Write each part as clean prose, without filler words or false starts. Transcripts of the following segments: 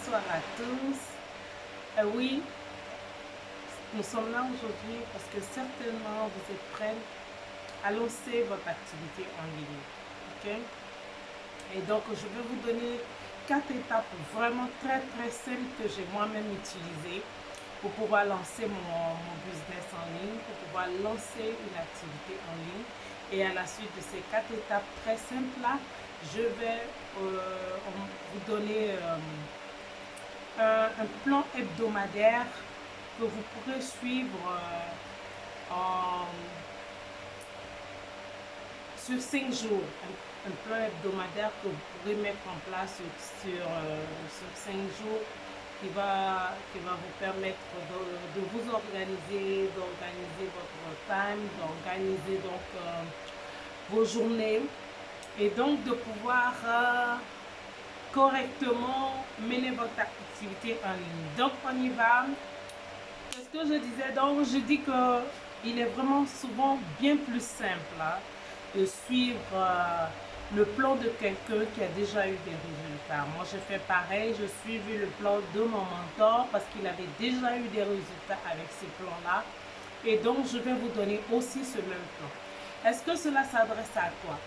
bonsoir à tous. Oui, nous sommes là aujourd'hui parce que certainement vous êtes prêts à lancer votre activité en ligne. Ok? Et donc, je vais vous donner 4 étapes vraiment très simples que j'ai moi-même utilisées pour pouvoir lancer mon business en ligne, pour pouvoir lancer une activité en ligne. Et à la suite de ces 4 étapes très simples-là, je vais vous donner un plan hebdomadaire que vous pourrez suivre sur 5 jours. Un plan hebdomadaire que vous pourrez mettre en place sur 5 jours qui va vous permettre de vous organiser, d'organiser votre time, d'organiser donc vos journées et donc de pouvoir correctement mener votre activité en ligne. Donc on y va. Qu'est-ce que je disais? Donc je dis que il est vraiment souvent bien plus simple de suivre le plan de quelqu'un qui a déjà eu des résultats. Moi j'ai fait pareil, je suivi le plan de mon mentor parce qu'il avait déjà eu des résultats avec ces plans-là. Et donc je vais vous donner aussi ce même plan. Est-ce que cela s'adresse à toi?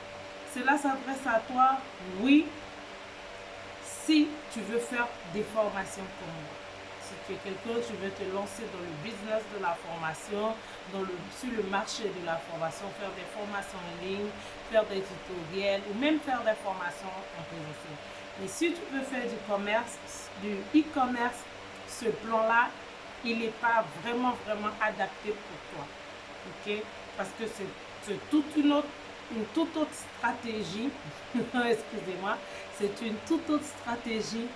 Cela s'adresse à toi, oui, si tu veux faire des formations comme moi. Si tu es quelqu'un, tu veux te lancer dans le business de la formation, sur le marché de la formation, faire des formations en ligne, faire des tutoriels ou même faire des formations en présentiel. Mais si tu veux faire du commerce, du e-commerce, ce plan-là, il n'est pas vraiment adapté pour toi. Ok? Parce que c'est une toute autre stratégie. Excusez-moi, c'est une toute autre stratégie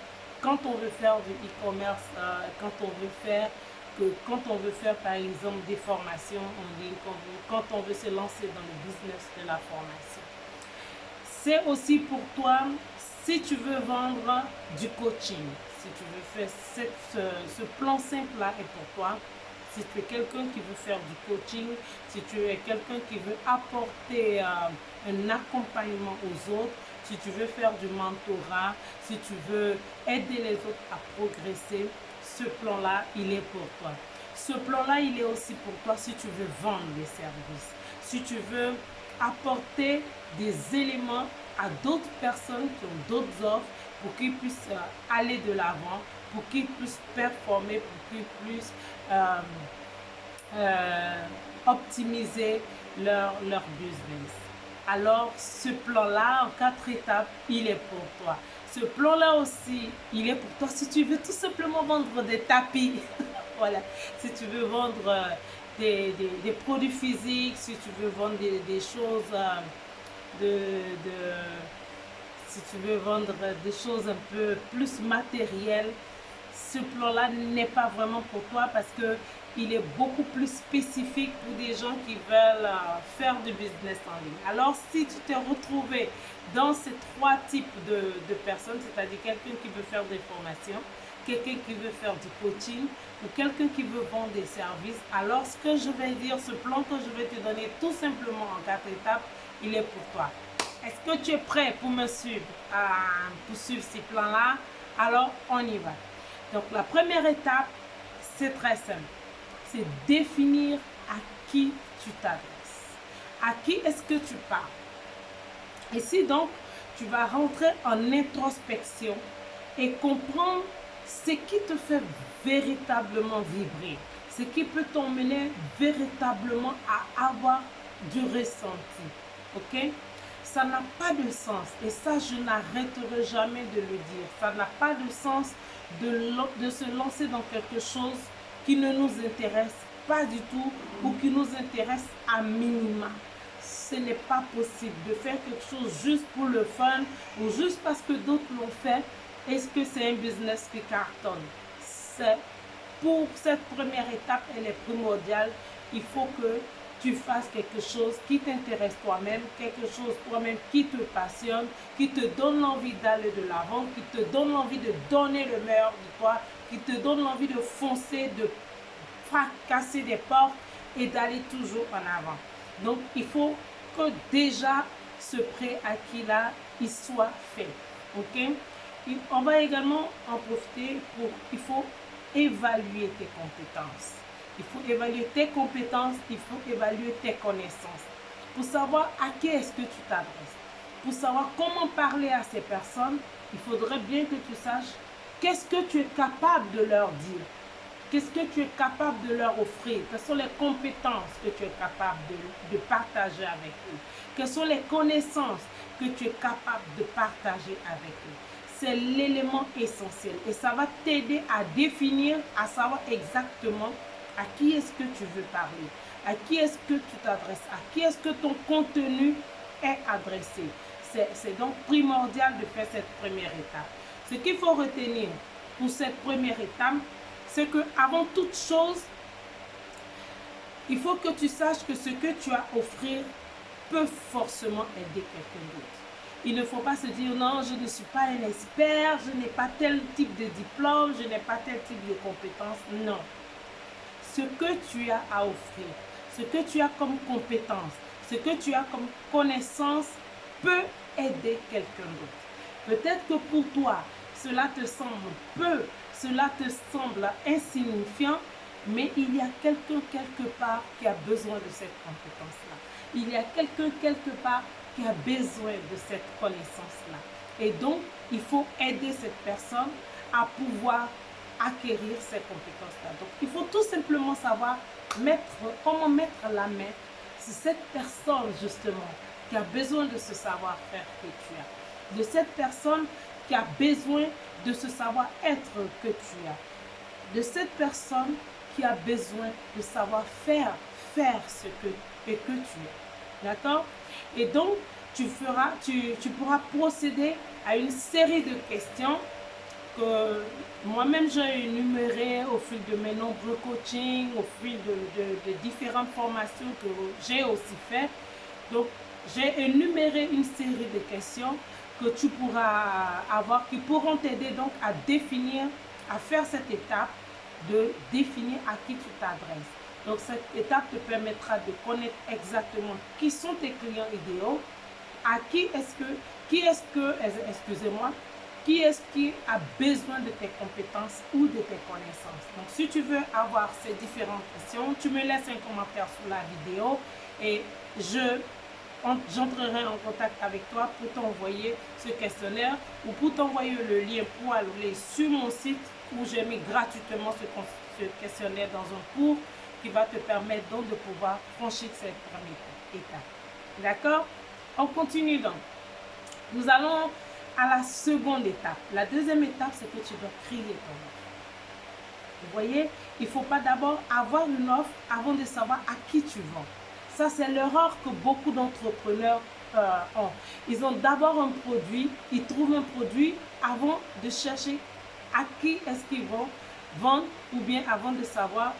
quand on veut faire du e-commerce, quand on veut faire par exemple des formations en ligne, quand on veut se lancer dans le business de la formation. C'est aussi pour toi si tu veux vendre du coaching, si tu veux faire ce plan simple là est pour toi. Si tu es quelqu'un qui veut faire du coaching, si tu es quelqu'un qui veut apporter un accompagnement aux autres, si tu veux faire du mentorat, si tu veux aider les autres à progresser, ce plan-là, il est pour toi. Ce plan-là, il est aussi pour toi si tu veux vendre des services, si tu veux apporter des éléments à d'autres personnes qui ont d'autres offres pour qu'ils puissent aller de l'avant, pour qu'ils puissent performer, pour qu'ils puissent optimiser leur business. Alors, ce plan-là, en 4 étapes, il est pour toi. Ce plan-là aussi, il est pour toi si tu veux tout simplement vendre des tapis. Voilà. Si tu veux vendre des produits physiques, si tu veux vendre des choses si tu veux vendre des choses un peu plus matérielles, ce plan-là n'est pas vraiment pour toi parce que il est beaucoup plus spécifique pour des gens qui veulent faire du business en ligne. Alors, si tu t'es retrouvé dans ces 3 types de personnes, c'est-à-dire quelqu'un qui veut faire des formations, quelqu'un qui veut faire du coaching ou quelqu'un qui veut vendre des services, alors ce que je vais dire, ce plan que je vais te donner tout simplement en 4 étapes, il est pour toi. Est-ce que tu es prêt pour me suivre, pour suivre ces plans-là? Alors, on y va. Donc, la première étape, c'est très simple. C'est définir à qui tu t'adresses. À qui est-ce que tu parles? Ici, donc, tu vas rentrer en introspection et comprendre ce qui te fait véritablement vibrer, ce qui peut t'emmener véritablement à avoir du ressenti. Ok? Ça n'a pas de sens et ça, je n'arrêterai jamais de le dire. Ça n'a pas de sens de se lancer dans quelque chose qui ne nous intéresse pas du tout ou qui nous intéresse à minima. Ce n'est pas possible de faire quelque chose juste pour le fun ou juste parce que d'autres l'ont fait. Est-ce que c'est un business qui cartonne? Pour cette première étape, elle est primordiale. Il faut que tu fasses quelque chose qui t'intéresse toi-même, quelque chose toi-même qui te passionne, qui te donne l'envie d'aller de l'avant, qui te donne l'envie de donner le meilleur de toi, qui te donne l'envie de foncer, de fracasser des portes et d'aller toujours en avant. Donc, il faut que déjà ce préacquis-là, il soit fait. Ok? on va également en profiter il faut évaluer tes compétences. Il faut évaluer tes compétences, il faut évaluer tes connaissances. Pour savoir à qui est-ce que tu t'adresses. Pour savoir comment parler à ces personnes, il faudrait bien que tu saches qu'est-ce que tu es capable de leur dire. Qu'est-ce que tu es capable de leur offrir? Quelles sont les compétences que tu es capable de partager avec eux? Quelles sont les connaissances que tu es capable de partager avec eux? C'est l'élément essentiel et ça va t'aider à définir, à savoir exactement à qui est-ce que tu veux parler, à qui est-ce que tu t'adresses, à qui est-ce que ton contenu est adressé. C'est donc primordial de faire cette première étape. Ce qu'il faut retenir pour cette première étape, c'est que avant toute chose, il faut que tu saches que ce que tu as à offrir peut forcément aider quelqu'un d'autre. Il ne faut pas se dire non, je ne suis pas un expert, je n'ai pas tel type de diplôme, je n'ai pas tel type de compétence. Non. Ce que tu as à offrir, ce que tu as comme compétence, ce que tu as comme connaissance peut aider quelqu'un d'autre. Peut-être que pour toi, cela te semble peu, cela te semble insignifiant, mais il y a quelqu'un quelque part qui a besoin de cette compétence-là. Il y a quelqu'un quelque part qui a besoin de cette connaissance-là. Et donc, il faut aider cette personne à pouvoir acquérir ces compétences-là. Donc, il faut tout simplement savoir comment mettre la main sur cette personne, justement, qui a besoin de ce savoir-faire que tu as. De cette personne qui a besoin de ce savoir-être que tu as. De cette personne qui a besoin de savoir faire ce que tu as. D'accord? Et donc, tu pourras procéder à une série de questions que moi-même j'ai énumérées au fil de mes nombreux coachings, au fil de différentes formations que j'ai aussi faites. Donc, j'ai énuméré une série de questions que tu pourras avoir, qui pourront t'aider donc à définir, à faire cette étape de définir à qui tu t'adresses. Donc, cette étape te permettra de connaître exactement qui sont tes clients idéaux, à qui est-ce qui a besoin de tes compétences ou de tes connaissances. Donc, si tu veux avoir ces différentes questions, tu me laisses un commentaire sous la vidéo et j'entrerai en contact avec toi pour t'envoyer ce questionnaire ou pour t'envoyer le lien pour aller sur mon site où j'ai mis gratuitement ce questionnaire dans un cours qui va te permettre donc de pouvoir franchir cette première étape. D'accord? On continue donc. Nous allons à la seconde étape. La deuxième étape, c'est que tu dois créer ton offre. Vous voyez, il ne faut pas d'abord avoir une offre avant de savoir à qui tu vends. Ça, c'est l'erreur que beaucoup d'entrepreneurs ont. Ils ont d'abord un produit, ils trouvent un produit avant de chercher à qui est-ce qu'ils vont vendre ou bien avant de savoir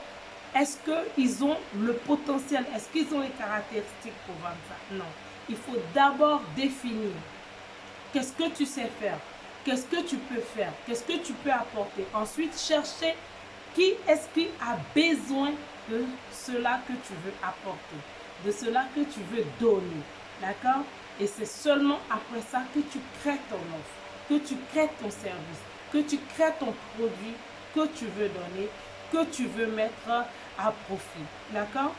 est-ce qu'ils ont le potentiel, est-ce qu'ils ont les caractéristiques pour vendre ça. Non, il faut d'abord définir qu'est-ce que tu sais faire, qu'est-ce que tu peux faire, qu'est-ce que tu peux apporter. Ensuite, chercher qui est-ce qui a besoin de cela que tu veux apporter, de cela que tu veux donner. D'accord? Et c'est seulement après ça que tu crées ton offre, que tu crées ton service, que tu crées ton produit que tu veux donner, que tu veux mettre à profit. D'accord?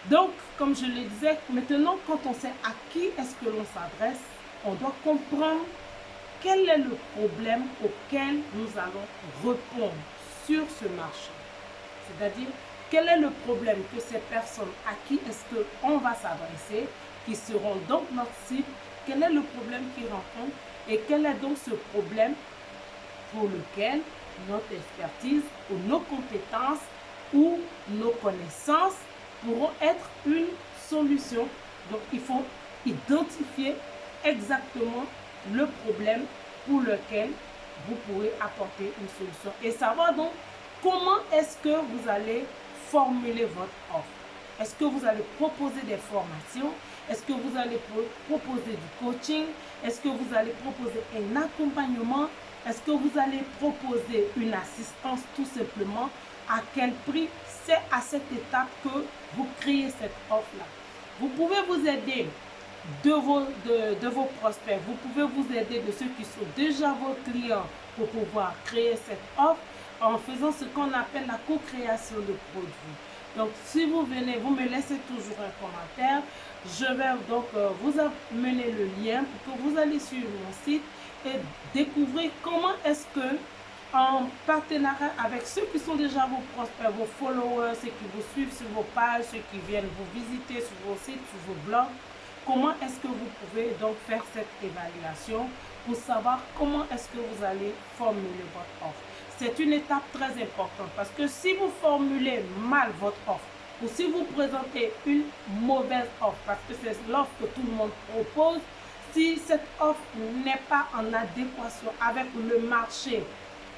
Donc, comme je le disais, maintenant, quand on sait à qui est-ce que l'on s'adresse, on doit comprendre quel est le problème auquel nous allons répondre sur ce marché. C'est-à-dire, quel est le problème que ces personnes à qui est-ce qu'on va s'adresser, qui seront donc notre cible, quel est le problème qu'ils rencontrent et quel est donc ce problème pour lequel notre expertise ou nos compétences ou nos connaissances pourront être une solution. Donc, il faut identifier exactement le problème pour lequel vous pourrez apporter une solution et savoir donc comment est-ce que vous allez formuler votre offre. Est-ce que vous allez proposer des formations? Est-ce que vous allez proposer du coaching? Est-ce que vous allez proposer un accompagnement? Est-ce que vous allez proposer une assistance tout simplement? À quel prix? C'est à cette étape que vous créez cette offre-là. Vous pouvez vous aider de vos prospects. Vous pouvez vous aider de ceux qui sont déjà vos clients pour pouvoir créer cette offre en faisant ce qu'on appelle la co-création de produits. Donc, si vous venez, vous me laissez toujours un commentaire. Je vais donc vous amener le lien pour que vous allez sur mon site et découvrir comment est-ce que, en partenariat avec ceux qui sont déjà vos prospects, vos followers, ceux qui vous suivent sur vos pages, ceux qui viennent vous visiter sur vos sites, sur vos blogs, comment est-ce que vous pouvez donc faire cette évaluation pour savoir comment est-ce que vous allez formuler votre offre. C'est une étape très importante parce que si vous formulez mal votre offre ou si vous présentez une mauvaise offre, parce que c'est l'offre que tout le monde propose, si cette offre n'est pas en adéquation avec le marché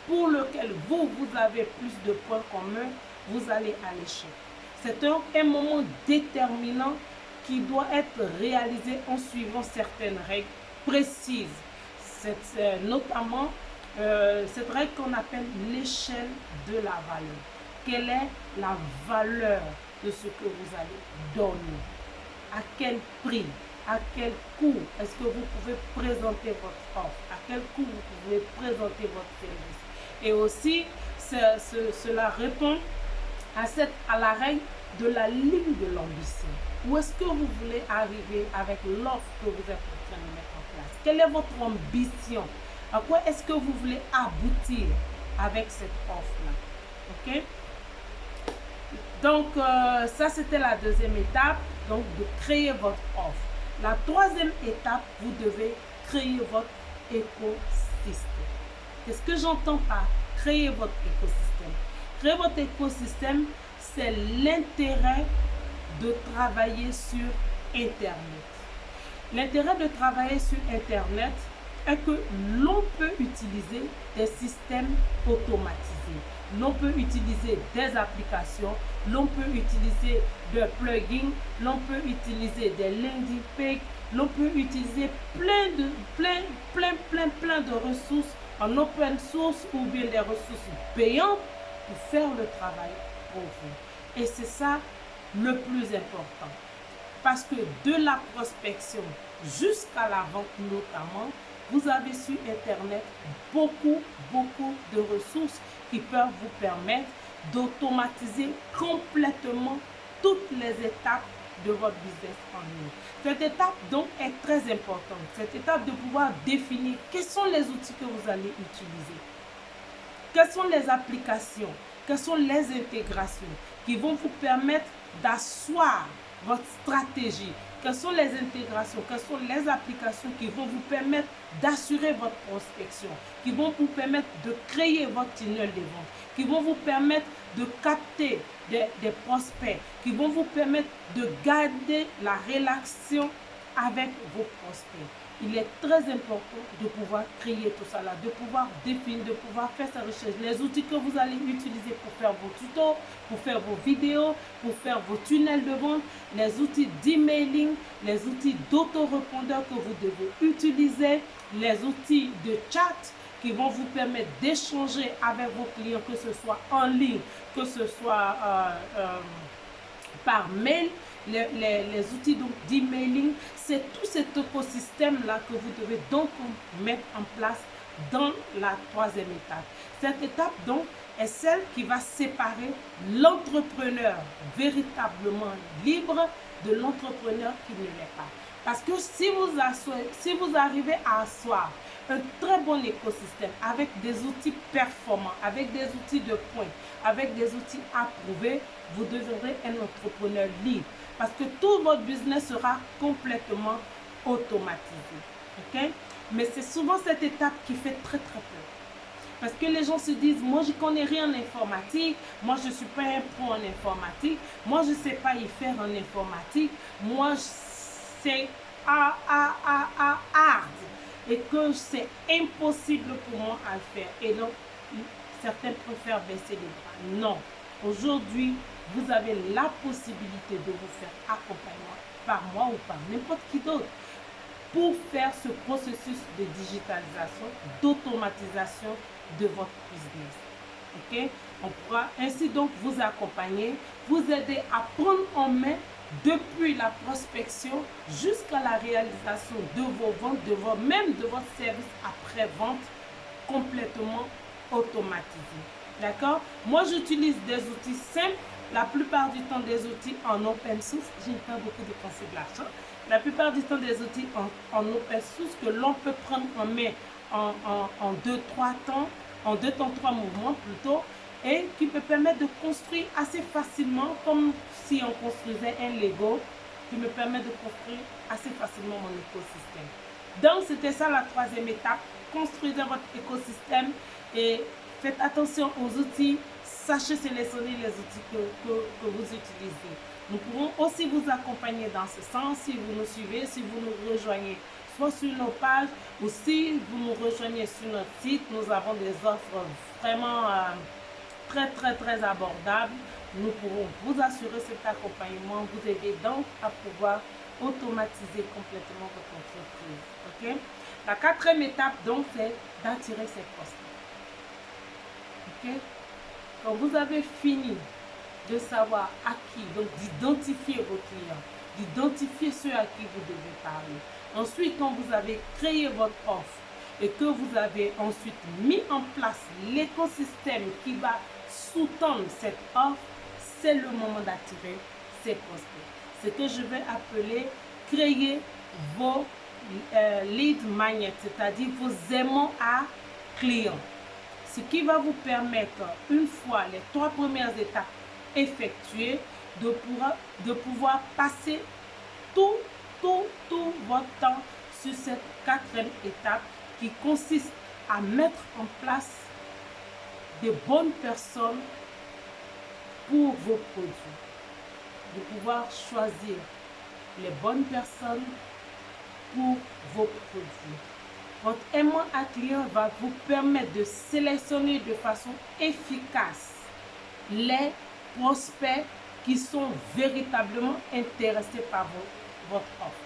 pour lequel vous avez plus de points communs, vous allez à l'échec. C'est un moment déterminant qui doit être réalisé en suivant certaines règles précises. C'est notamment cette règle qu'on appelle l'échelle de la valeur. Quelle est la valeur de ce que vous allez donner? À quel prix? À quel coût est-ce que vous pouvez présenter votre offre? À quel coût vous pouvez présenter votre service? Et aussi, cela répond à la règle de la ligne de l'ambition. Où est-ce que vous voulez arriver avec l'offre que vous êtes en train de mettre en place? Quelle est votre ambition? À quoi est-ce que vous voulez aboutir avec cette offre-là? Ok? Donc, ça, c'était la deuxième étape, donc de créer votre offre. La troisième étape, vous devez créer votre écosystème. Qu'est-ce que j'entends par créer votre écosystème? Créer votre écosystème, c'est l'intérêt de travailler sur Internet. L'intérêt de travailler sur Internet est que l'on peut utiliser des systèmes automatisés. L'on peut utiliser des applications, l'on peut utiliser des plugins, l'on peut utiliser des landing pages, l'on peut utiliser plein de ressources en open source ou bien des ressources payantes pour faire le travail pour vous. Et c'est ça le plus important. Parce que de la prospection jusqu'à la vente notamment, vous avez sur Internet beaucoup de ressources qui peuvent vous permettre d'automatiser complètement toutes les étapes de votre business en ligne. Cette étape donc est très importante. Cette étape de pouvoir définir quels sont les outils que vous allez utiliser. Quelles sont les applications, quelles sont les intégrations qui vont vous permettre d'asseoir votre stratégie. Quelles sont les intégrations, quelles sont les applications qui vont vous permettre d'assurer votre prospection, qui vont vous permettre de créer votre tunnel de vente, qui vont vous permettre de capter des prospects, qui vont vous permettre de garder la relation avec vos prospects. Il est très important de pouvoir créer tout ça là, de pouvoir définir, de pouvoir faire sa recherche. Les outils que vous allez utiliser pour faire vos tutos, pour faire vos vidéos, pour faire vos tunnels de vente, les outils d'emailing, les outils d'autorépondeur que vous devez utiliser, les outils de chat qui vont vous permettre d'échanger avec vos clients, que ce soit en ligne, que ce soit par mail. Les outils d'emailing, c'est tout cet écosystème-là que vous devez donc mettre en place dans la troisième étape. Cette étape, donc, est celle qui va séparer l'entrepreneur véritablement libre de l'entrepreneur qui ne l'est pas. Parce que si vous arrivez à asseoir un très bon écosystème avec des outils performants, avec des outils de pointe, avec des outils approuvés, vous deviendrez un entrepreneur libre. Parce que tout votre business sera complètement automatisé. Okay? Mais c'est souvent cette étape qui fait très peur. Parce que les gens se disent, moi je ne connais rien en informatique, moi je ne suis pas un pro en informatique, moi je ne sais pas y faire en informatique, moi c'est hard et que c'est impossible pour moi à le faire. Et donc, certains préfèrent baisser les bras. Non. Aujourd'hui, vous avez la possibilité de vous faire accompagner par moi ou par n'importe qui d'autre pour faire ce processus de digitalisation, d'automatisation de votre business. Ok? On pourra ainsi donc vous accompagner, vous aider à prendre en main depuis la prospection jusqu'à la réalisation de vos ventes, même de votre service après-vente complètement automatisé. D'accord? Moi, j'utilise des outils simples, la plupart du temps des outils en open source. Je n'ai pas beaucoup dépensé de l'argent. La plupart du temps des outils en open source que l'on peut prendre en main en 2-3 temps, en 2 temps 3 mouvements plutôt, et qui peut permettre de construire assez facilement, comme si on construisait un Lego, qui me permet de construire assez facilement mon écosystème. Donc, c'était ça la troisième étape. Construisez votre écosystème et faites attention aux outils. Sachez sélectionner les outils que vous utilisez. Nous pourrons aussi vous accompagner dans ce sens si vous nous suivez, si vous nous rejoignez soit sur nos pages ou si vous nous rejoignez sur notre site. Nous avons des offres vraiment très abordables. Nous pourrons vous assurer cet accompagnement, vous aider donc à pouvoir automatiser complètement votre entreprise. Ok? La quatrième étape donc c'est d'attirer ses prospects. Ok? Quand vous avez fini de savoir à qui, donc d'identifier vos clients, d'identifier ceux à qui vous devez parler. Ensuite, quand vous avez créé votre offre et que vous avez ensuite mis en place l'écosystème qui va sous-tendre cette offre, c'est le moment d'attirer ces prospects. Ce que je vais appeler créer vos lead magnets, c'est-à-dire vos aimants à clients. Ce qui va vous permettre, une fois les 3 premières étapes effectuées, de pouvoir passer tout votre temps sur cette quatrième étape qui consiste à mettre en place de bonnes personnes pour vos produits. De pouvoir choisir les bonnes personnes pour vos produits. Votre aimant à client va vous permettre de sélectionner de façon efficace les prospects qui sont véritablement intéressés par votre offre.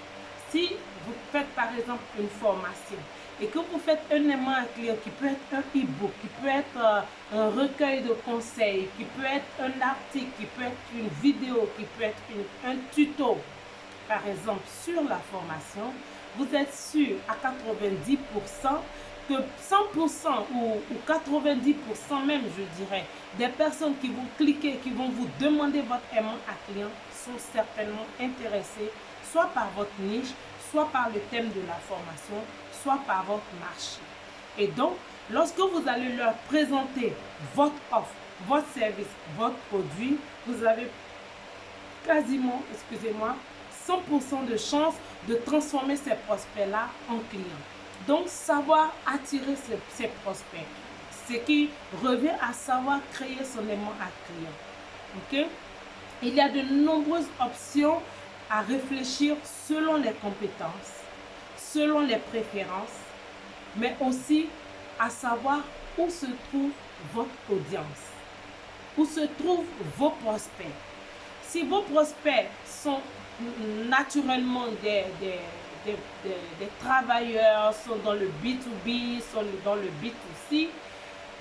Si vous faites par exemple une formation et que vous faites un aimant à client qui peut être un e-book, qui peut être un recueil de conseils, qui peut être un article, qui peut être une vidéo, qui peut être un tuto, par exemple sur la formation, vous êtes sûr à 90% que 100% ou 90% même, je dirais, des personnes qui vont cliquer, qui vont vous demander votre aimant à client sont certainement intéressées soit par votre niche, soit par le thème de la formation, soit par votre marché. Et donc, lorsque vous allez leur présenter votre offre, votre service, votre produit, vous avez quasiment, excusez-moi, 100% de chance de transformer ces prospects-là en clients. Donc, savoir attirer ces prospects, ce qui revient à savoir créer son aimant à client. Ok? Il y a de nombreuses options à réfléchir selon les compétences, selon les préférences, mais aussi à savoir où se trouve votre audience, où se trouvent vos prospects. Si vos prospects sont naturellement des travailleurs, sont dans le B2B, sont dans le B2C,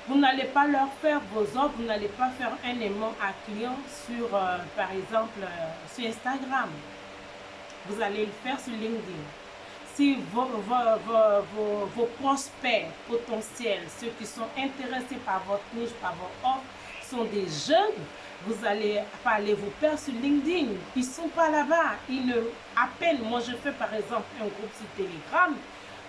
vous n'allez pas leur faire vos offres, vous n'allez pas faire un aimant à client sur, par exemple, sur Instagram. Vous allez le faire sur LinkedIn. Si vos prospects potentiels, ceux qui sont intéressés par votre niche, par vos offres, sont des jeunes, vous allez pas aller vous faire sur LinkedIn. Ils ne sont pas là-bas. À peine, moi je fais par exemple un groupe sur Telegram,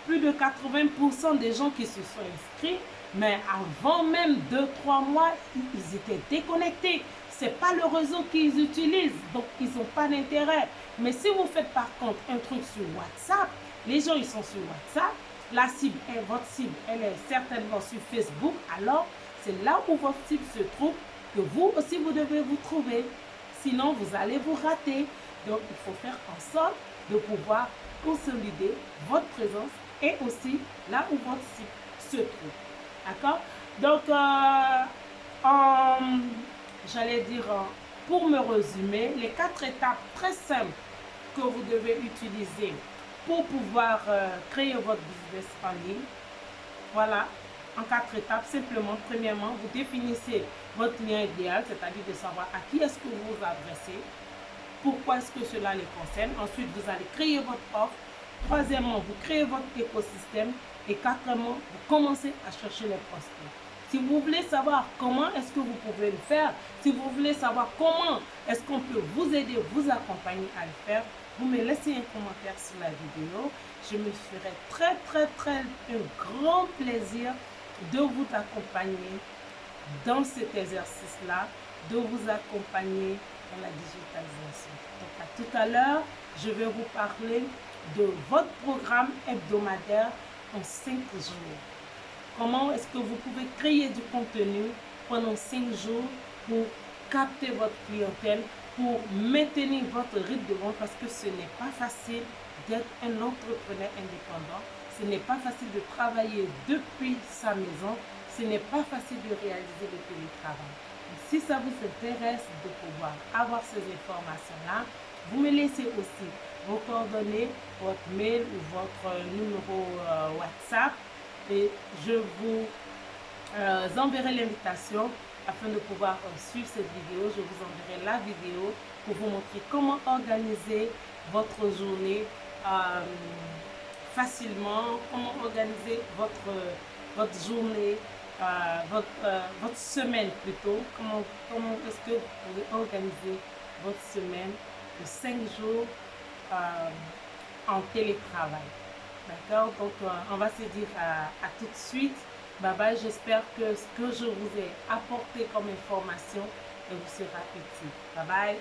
plus de 80% des gens qui se sont inscrits, mais avant même 2-3 mois, ils étaient déconnectés. Ce n'est pas le réseau qu'ils utilisent, donc ils n'ont pas d'intérêt. Mais si vous faites par contre un truc sur WhatsApp, les gens ils sont sur WhatsApp, votre cible, elle est certainement sur Facebook, alors c'est là où votre cible se trouve que vous aussi vous devez vous trouver. Sinon, vous allez vous rater. Donc, il faut faire en sorte de pouvoir consolider votre présence et aussi là où votre cible se trouve. D'accord? Donc, j'allais dire, pour me résumer, les 4 étapes très simples que vous devez utiliser pour pouvoir créer votre business en ligne. Voilà, en 4 étapes, simplement, premièrement, vous définissez votre client idéal, c'est-à-dire de savoir à qui est-ce que vous vous adressez. pourquoi est-ce que cela les concerne. Ensuite, vous allez créer votre offre. Troisièmement, vous créez votre écosystème. Et quatrièmement, vous commencez à chercher les prospects. Si vous voulez savoir comment est-ce que vous pouvez le faire, si vous voulez savoir comment est-ce qu'on peut vous aider, vous accompagner à le faire, vous me laissez un commentaire sous la vidéo. Je me ferai un grand plaisir de vous accompagner dans cet exercice-là, de vous accompagner dans la digitalisation. Donc à tout à l'heure, je vais vous parler de votre programme hebdomadaire en 5 jours. Comment est-ce que vous pouvez créer du contenu pendant 5 jours pour capter votre clientèle, pour maintenir votre rythme de vente, parce que ce n'est pas facile d'être un entrepreneur indépendant. Ce n'est pas facile de travailler depuis sa maison. Ce n'est pas facile de réaliser le télétravail. Donc, si ça vous intéresse de pouvoir avoir ces informations-là, vous me laissez aussi vos coordonnées, votre mail ou votre numéro WhatsApp et je vous enverrai l'invitation afin de pouvoir suivre cette vidéo. Je vous enverrai la vidéo pour vous montrer comment organiser votre journée facilement, comment organiser votre journée, votre semaine plutôt, comment est-ce que vous pouvez organiser votre semaine de 5 jours en télétravail. D'accord? Donc, on va se dire à tout de suite. Bye bye. J'espère que ce que je vous ai apporté comme information vous sera utile. Bye bye.